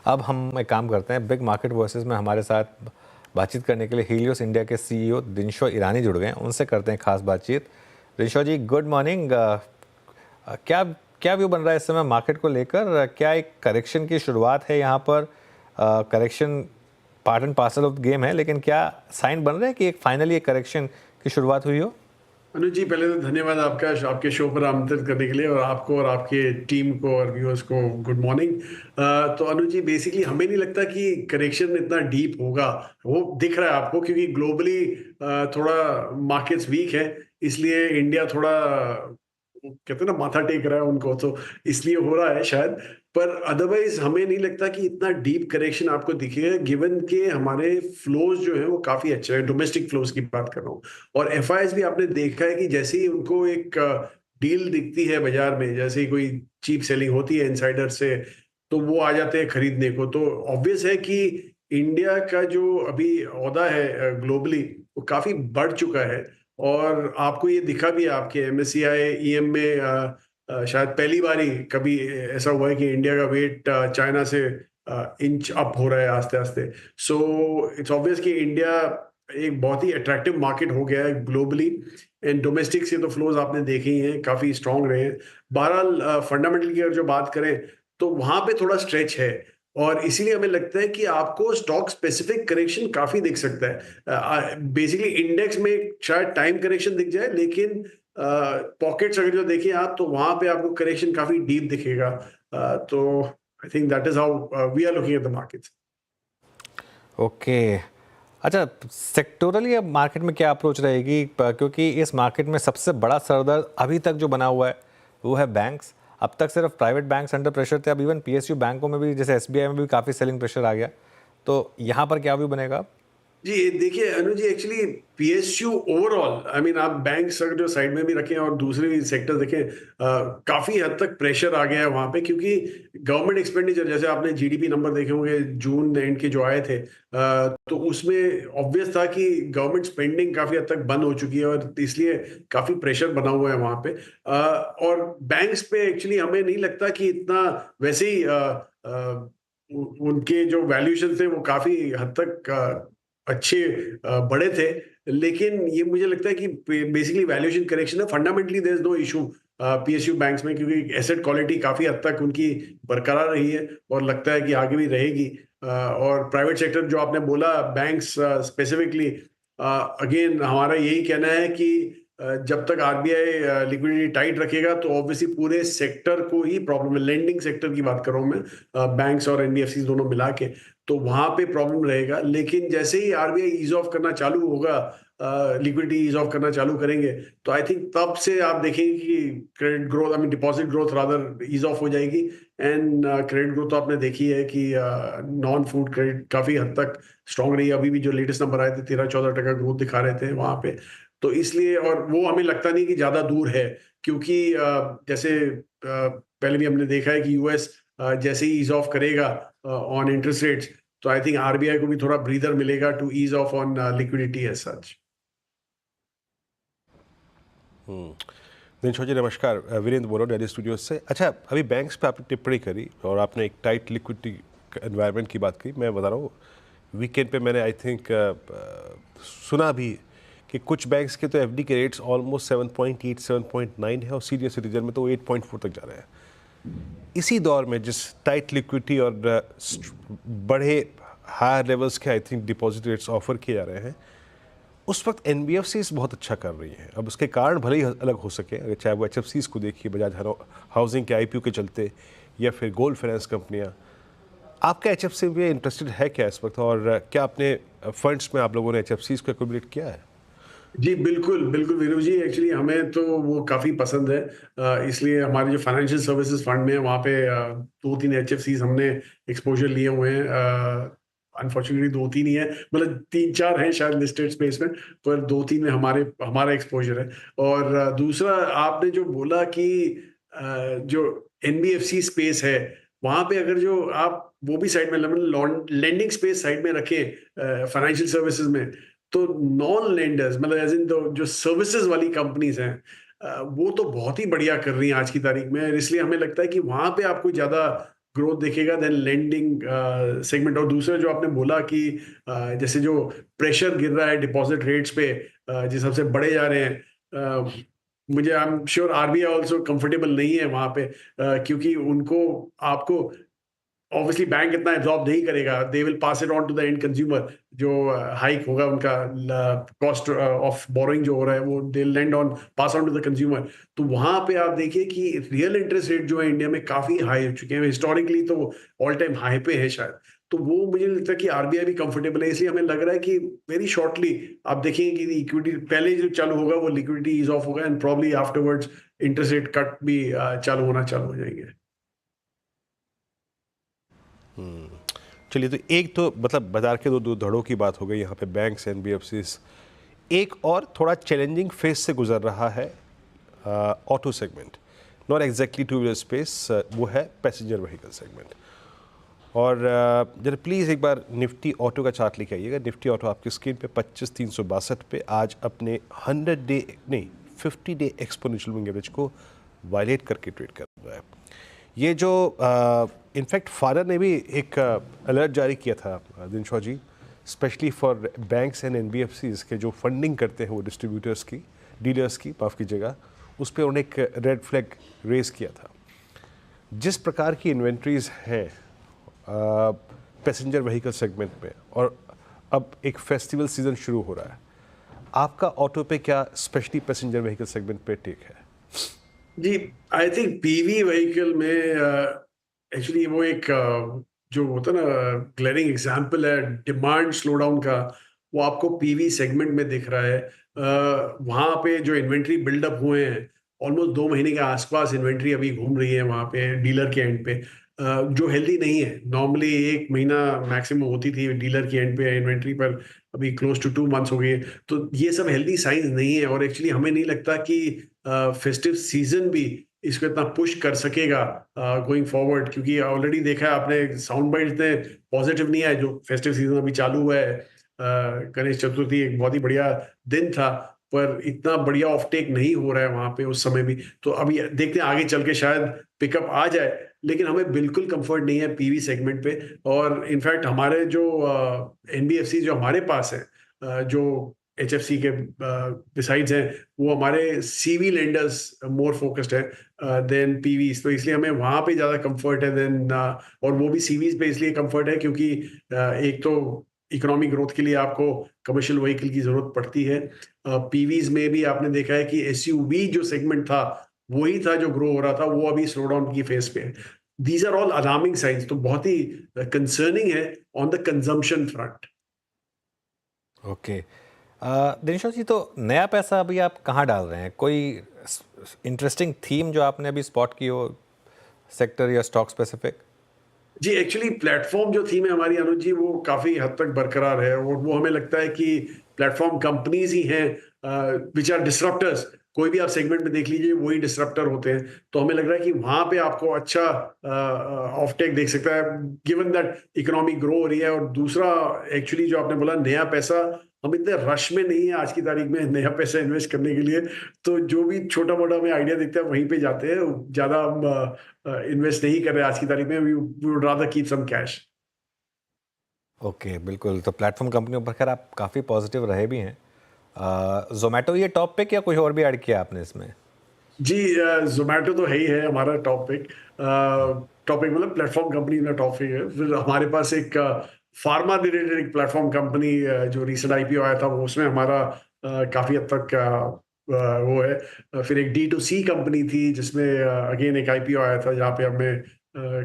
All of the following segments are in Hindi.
अब हम एक काम करते हैं, बिग मार्केट वर्सेस में हमारे साथ बातचीत करने के लिए हीलियोस इंडिया के सीईओ दिनशो ईरानी जुड़ गए हैं। उनसे करते हैं खास बातचीत। दिनशो जी, गुड मॉर्निंग। क्या क्या व्यू बन रहा है इस समय मार्केट को लेकर? क्या एक करेक्शन की शुरुआत है यहाँ पर? Correction part and parcel of game है, लेकिन क्या साइन बन रहे हैं कि एक फाइनली एक करेक्शन की शुरुआत हुई हो? अनुज जी, पहले तो धन्यवाद आपका आपके शो पर आमंत्रित करने के लिए, और आपको और आपके टीम को और व्यूअर्स को गुड मॉर्निंग। तो अनुज जी, बेसिकली हमें नहीं लगता कि करेक्शन इतना डीप होगा। वो दिख रहा है आपको क्योंकि ग्लोबली थोड़ा मार्केट्स वीक है, इसलिए इंडिया थोड़ा कहते हैं ना माथा टेक रहा है उनको, तो इसलिए हो रहा है शायद। पर अदरवाइज हमें नहीं लगता कि इतना डीप करेक्शन आपको दिखेगा, गिवन के हमारे फ्लोज जो है वो काफी अच्छे हैं। डोमेस्टिक फ्लोज की बात कर रहा हूँ, और एफआईएस भी आपने देखा है कि जैसे ही उनको एक डील दिखती है बाजार में, जैसे ही कोई चीप सेलिंग होती है इनसाइडर से, तो वो आ जाते हैं खरीदने को। तो ऑब्वियस है कि इंडिया का जो अभी ओहदा है ग्लोबली, वो काफी बढ़ चुका है। और आपको ये दिखा भी है आपके एमएससीआई ईएम में, शायद पहली बार ही कभी ऐसा हुआ है कि इंडिया का वेट चाइना से इंच अप हो रहा है आस्ते आस्ते। सो इट्स ऑब्वियस कि इंडिया एक बहुत ही अट्रैक्टिव मार्केट हो गया है ग्लोबली। एंड डोमेस्टिक से तो फ्लोज आपने देखे ही हैं, काफी स्ट्रांग रहे हैं। बहरहाल फंडामेंटल की अगर जो बात करें, तो वहां पे थोड़ा स्ट्रेच है, और इसीलिए हमें लगता है कि आपको स्टॉक स्पेसिफिक करेक्शन काफी दिख सकता है। बेसिकली इंडेक्स में शायद टाइम करेक्शन दिख जाए, लेकिन पॉकेट्स अगर जो देखें आप, तो वहां पे आपको करेक्शन काफी डीप दिखेगा। तो I think that is how we are looking at the markets. Okay. अच्छा, सेक्टोरली अब मार्केट में क्या अप्रोच रहेगी? क्योंकि इस मार्केट में सबसे बड़ा सरदर्द अभी तक जो बना हुआ है वो है बैंक्स। अब तक सिर्फ प्राइवेट बैंक्स अंडर प्रेशर थे, अब इवन पीएसयू बैंकों में भी, जैसे एसबीआई में भी काफ़ी सेलिंग प्रेशर आ गया। तो यहाँ पर क्या व्यू बनेगा? जी देखिए Anuj ji, actually PSU overall, I mean आप बैंक्स अगर जो साइड में भी रखें और दूसरे भी सेक्टर देखें, काफी हद तक प्रेशर आ गया है वहां पे, क्योंकि गवर्नमेंट एक्सपेंडिचर, जैसे आपने जीडीपी नंबर देखे होंगे जून एंड के जो आए थे, तो उसमें ऑब्वियस था कि गवर्नमेंट स्पेंडिंग काफी हद तक बंद हो चुकी है, और इसलिए काफी प्रेशर बना हुआ है वहां पे। और बैंक्स पे एक्चुअली हमें नहीं लगता कि इतना, वैसे ही उनके जो वैल्यूएशन थे वो काफी हद तक अच्छे बड़े थे। लेकिन ये मुझे लगता है कि बेसिकली वैल्यूएशन करेक्शन है, fundamentally there is no issue PSU banks में, क्योंकि एसेट क्वालिटी काफी हद तक उनकी बरकरार रही है, और लगता है कि आगे भी रहेगी। और प्राइवेट सेक्टर जो आपने बोला, बैंक्स स्पेसिफिकली, अगेन हमारा यही कहना है कि जब तक आरबीआई लिक्विडिटी टाइट रखेगा, तो ऑब्वियसली पूरे सेक्टर को ही प्रॉब्लम है। लेंडिंग सेक्टर की बात कर रहा हूं मैं, बैंक्स और एनबीएफसी दोनों मिला के, तो वहां पे प्रॉब्लम रहेगा। लेकिन जैसे ही आरबीआई ईज ऑफ करना चालू होगा, लिक्विडिटी ईज ऑफ करना चालू करेंगे, तो आई थिंक तब से आप देखेंगे कि credit growth, I mean deposit growth rather, ease off हो जाएगी। एंड क्रेडिट ग्रोथ तो आपने देखी है कि नॉन फूड क्रेडिट काफी हद तक स्ट्रांग रही है। अभी भी जो लेटेस्ट नंबर आए थे, 13-14% ग्रोथ दिखा रहे थे वहां पे। तो इसलिए, और वो हमें लगता नहीं कि ज्यादा दूर है, क्योंकि जैसे पहले भी हमने देखा है कि यूएस जैसे ही ईज ऑफ करेगा ऑन इंटरेस्ट रेट्स, तो आई थिंक आरबीआई को भी थोड़ा ब्रीदर मिलेगा to ease off on liquidity as such. Dinshaw ji नमस्कार, वीरेंद्र बोल रहा हूँ दिल्ली स्टूडियो से। अच्छा, अभी बैंक्स पे आपने टिप्पणी करी और आपने एक टाइट लिक्विडिटी एनवायरनमेंट की बात की। मैं बता रहा हूँ, वीकेंड पे मैंने आई थिंक सुना भी कि कुछ बैंक्स के तो एफडी के रेट्स ऑलमोस्ट 7.8 7.9 है, और सीनियर सिटीजन में तो 8.4 तक जा रहे हैं। इसी दौर में जिस टाइट लिक्विडिटी और बड़े हायर लेवल्स के I think deposit rates offer किए जा रहे हैं, उस वक्त एनबीएफसीज बहुत अच्छा कर रही हैं। अब उसके कारण भले ही अलग हो सके, अगर चाहे वो एचएफसीज को देखिए, बजाज हाउसिंग के आईपीओ के चलते, या फिर गोल्ड फाइनेंस कंपनियां। आपका एचएफसी में इंटरेस्टेड है क्या इस वक्त, और क्या अपने फंड्स में आप लोगों ने एचएफसीज को एक्यूमुलेट किया है? जी बिल्कुल बिल्कुल वीरू जी, एक्चुअली हमें तो वो काफ़ी पसंद है। इसलिए हमारे जो फाइनेंशियल सर्विसेज फंड में है, वहाँ पे 2-3 एचएफसीज हमने एक्सपोजर लिए हुए हैं। अनफॉर्चुनेटली 2-3 ही है, मतलब 3-4 हैं शायद लिस्टेड स्पेस में, पर 2-3 में हमारा एक्सपोजर है। और दूसरा आपने जो बोला कि जो एनबीएफसी स्पेस है, वहाँ पे अगर जो आप वो भी साइड में, लेंडिंग स्पेस साइड में रखें फाइनेंशियल सर्विसेज में, तो नॉन लेंडर्स, मतलब एज इन जो सर्विसेज वाली कंपनीज हैं, वो तो बहुत ही बढ़िया कर रही हैं आज की तारीख में। इसलिए हमें लगता है कि वहां पे आपको ज्यादा ग्रोथ देखेगा देन लेंडिंग सेगमेंट। और दूसरा जो आपने बोला कि जैसे जो प्रेशर गिर रहा है डिपॉजिट रेट्स पे जिस हिसाब से बढ़े जा रहे हैं, मुझे I am sure RBI also comfortable नहीं है वहां पे, क्योंकि उनको आपको ऑब्वियसली बैंक इतना एब्जॉर्ब नहीं करेगा, they will pass it on to the end consumer. जो हाइक होगा उनका कॉस्ट ऑफ बोरोइंग जो हो रहा है वो they lend on pass on to the consumer. तो वहां पे आप देखिए कि रियल इंटरेस्ट रेट जो है इंडिया में काफी हाई हो चुके हैं, हिस्टोरिकली तो ऑल टाइम हाई पे है शायद। तो वो मुझे लगता है कि आरबीआई भी कंफर्टेबल है, इसलिए हमें लग रहा है कि वेरी शॉर्टली आप देखेंगे कि इक्विटी पहले जो चालू होगा वो लिक्विडिटी ईज ऑफ होगा and probably afterwards interest rate cut भी चालू हो जाएंगे। चलिए, तो एक तो मतलब बाजार के दो धड़ों की बात हो गई यहाँ पे, बैंक्स, एनबीएफसीज। एक और थोड़ा चैलेंजिंग फेज से गुजर रहा है auto segment, not exactly two wheeler space, वो है पैसेंजर व्हीकल सेगमेंट। और जरा प्लीज़ एक बार निफ्टी ऑटो का चार्ट लेके आइएगा। निफ्टी ऑटो आपकी स्क्रीन पे 25,362 पे आज अपने 50 डे एक्सपोनेंशियल मूविंग एवरेज को वायलेट करके ट्रेड कर रहा है। ये जो इनफैक्ट फादर ने भी एक अलर्ट जारी किया था Dinshaw ji, specially for banks and NBFCs के जो फंडिंग करते हैं वो डिस्ट्रीब्यूटर्स की, डीलर्स की, माफ़ कीजिएगा, उस पर उन्होंने एक रेड फ्लैग रेज किया था। जिस प्रकार की इन्वेंट्रीज हैं पैसेंजर व्हीकल सेगमेंट में, और अब एक फेस्टिवल सीजन शुरू हो रहा है, आपका ऑटो पे क्या स्पेशली पैसेंजर व्हीकल सेगमेंट पे टेक है? जी, आई थिंक पीवी व्हीकल में एक्चुअली वो एक जो होता है ना ग्लेरिंग एग्जांपल है डिमांड स्लोडाउन का, वो आपको पीवी सेगमेंट में दिख रहा है। वहाँ पे जो इन्वेंट्री बिल्डअप हुए हैं, ऑलमोस्ट 2 महीने के आसपास इन्वेंट्री अभी घूम रही है वहाँ पे डीलर के एंड पे, जो हेल्दी नहीं है। नॉर्मली 1 महीना मैक्सिमम होती थी डीलर की एंड पे इन्वेंट्री, पर अभी क्लोज टू 2 मंथ्स हो गई है। तो ये सब हेल्दी साइंस नहीं है, और एक्चुअली हमें नहीं लगता कि फेस्टिव सीजन भी इसको इतना पुश कर सकेगा गोइंग फॉरवर्ड, क्योंकि ऑलरेडी देखा है आपने साउंड बाइट इतने पॉजिटिव नहीं आए। जो फेस्टिव सीजन अभी चालू हुआ है, गणेश चतुर्थी एक बहुत ही बढ़िया दिन था, पर इतना बढ़िया ऑफटेक नहीं हो रहा है वहां पे उस समय भी। तो अभी देखते हैं आगे चल के शायद पिकअप आ जाए, लेकिन हमें बिल्कुल कंफर्ट नहीं है पीवी सेगमेंट पे। और इनफैक्ट हमारे जो एनबीएफसी जो हमारे पास है, जो एचएफसी के बिसाइड्स हैं, वो हमारे सीवी लेंडर्स मोर फोकस्ड है देन पीवीज, तो इसलिए हमें वहां पे ज्यादा कंफर्ट है देन, और वो भी सीवीज पे इसलिए कंफर्ट है क्योंकि एक तो इकोनॉमिक ग्रोथ के लिए आपको कमर्शियल व्हीकल की जरूरत पड़ती है। पीवीज में भी आपने देखा है कि एसयूवी जो सेगमेंट था वही था जो ग्रो हो रहा था, वो अभी स्लो डाउन की फेज पे है। These are all alarming signs, तो बहुत ही कंसर्निंग है on the consumption front. Okay, Dinesh ji, तो नया पैसा अभी आप कहाँ डाल रहे हैं? कोई इंटरेस्टिंग थीम जो आपने अभी स्पॉट की हो, सेक्टर या स्टॉक स्पेसिफिक? जी, एक्चुअली प्लेटफॉर्म जो थीम है हमारी अनुज जी, वो काफी हद तक बरकरार है, और वो हमें लगता है कि प्लेटफॉर्म कंपनीज ही हैं विच आर डिसरप्टर्स। कोई भी आप सेगमेंट में देख लीजिए, वही डिसरप्टर होते हैं। तो हमें लग रहा है कि वहां पे आपको अच्छा ऑफटेक देख सकता है, गिवन दैट इकोनॉमी ग्रो हो रही है। और दूसरा एक्चुअली जो आपने बोला नया पैसा, हम इतने रश में नहीं है आज की तारीख में नया पैसा इन्वेस्ट करने के लिए। तो जो भी छोटा मोटा हमें आइडिया दिखता है वहीं पे जाते हैं, ज्यादा हम इन्वेस्ट नहीं कर रहे आज की तारीख में। We would rather keep some cash. Okay, बिल्कुल। तो प्लेटफॉर्म कंपनियों पर खैर आप काफ़ी पॉजिटिव रहे भी हैं। जोमेटो ये टॉप पिक या कोई और भी ऐड किया आपने इसमें? जी, जोमेटो तो है ही है हमारा टॉपिक। टॉपिक मतलब प्लेटफॉर्म कंपनी में टॉपिक है। फिर हमारे पास एक फार्मा रिलेटेड एक प्लेटफॉर्म कंपनी जो रिसेंट आईपीओ आया था, वो उसमें हमारा काफी हद तक वो है। फिर एक D2C कंपनी थी जिसमें अगेन एक आईपीओ आया था, जहाँ पे हमें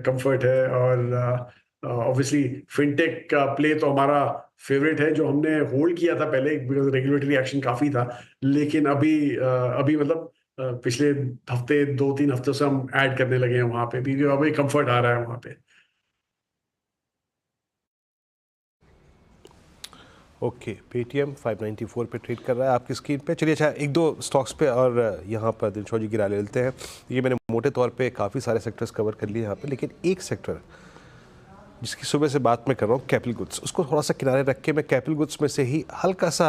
कंफर्ट है। और ऑब्वियसली फिनटेक का प्ले तो हमारा फेवरेट है, जो हमने होल्ड किया था पहले बिकॉज रेगुलेटरी एक्शन काफी था, लेकिन अभी मतलब पिछले हफ्ते 2-3 हफ्तों से हम ऐड करने लगे हैं वहां पे भी, अभी कंफर्ट आ रहा है वहां पे। ओके, पेटीएम 594 पे ट्रेड कर रहा है आपकी स्क्रीन पे। चलिए, अच्छा एक दो स्टॉक्स पे और यहाँ पर दिनशॉ जी की राय ले लेते हैं। ये मैंने मोटे तौर पे काफ़ी सारे सेक्टर्स कवर कर लिए यहाँ पे, लेकिन एक सेक्टर जिसकी सुबह से बात मैं कर रहा हूँ, कैपिटल गुड्स, उसको थोड़ा सा किनारे रख के मैं कैपिटल गुड्स में से ही हल्का सा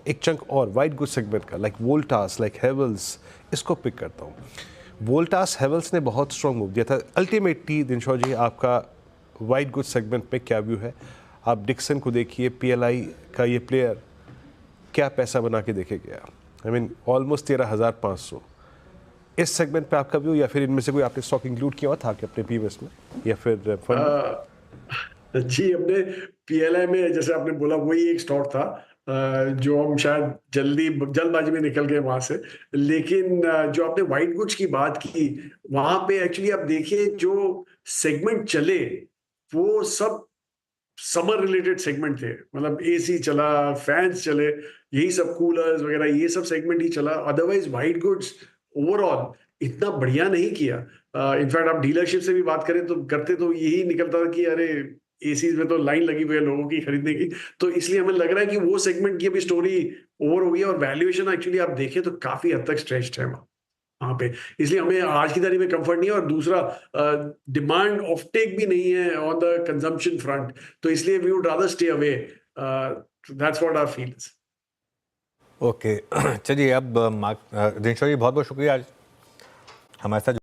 एक चंक और वाइट गुड्स सेगमेंट का, लाइक वोल्टास, लाइक हेवल्स, इसको पिक करता हूँ। वोल्टास हेवल्स ने बहुत स्ट्रॉन्ग मूव दिया था। अल्टीमेटली दिनशॉ जी आपका वाइट गुड सेगमेंट पे क्या व्यू है? आप डिक्सन को देखिए, पीएलआई का ये प्लेयर क्या पैसा बना के देखे गया, आई मीन ऑलमोस्ट 13,500। इस सेगमेंट पे आपका व्यू, या फिर इनमें से कोई आपने स्टॉक इंक्लूड किया हुआ था कि अपने पीवीएस में या फिर फंड? जी, हमने पीएलआई में जैसे आपने बोला वही एक स्टॉक था जो हम शायद जल्दबाजी में निकल गए वहां से। लेकिन जो आपने व्हाइट गुड्स की बात की, वहां पे एक्चुअली आप देखिए जो सेगमेंट चले वो सब समर रिलेटेड सेगमेंट थे। मतलब एसी चला, फैंस चले, यही सब, कूलर्स वगैरह, ये सब सेगमेंट ही चला। अदरवाइज व्हाइट गुड्स ओवरऑल इतना बढ़िया नहीं किया। इनफैक्ट आप डीलरशिप से भी बात करें तो करते तो यही निकलता था कि अरे एसीज में तो लाइन लगी हुई है लोगों की खरीदने की। तो इसलिए हमें लग रहा है कि वो सेगमेंट की अभी स्टोरी ओवर हो गई है और वैल्यूएशन एक्चुअली आप देखें तो काफी हद तक स्ट्रेच्ड है वहां पे। इसलिए हमें आज की तारीख में कंफर्ट नहीं है। और दूसरा, डिमांड ऑफ टेक भी नहीं है ऑन द कंजम्पशन फ्रंट, तो इसलिए we would rather stay away. That's what our feels. Okay चलिए, अब दिनशॉ जी बहुत बहुत शुक्रिया आज हमारे साथ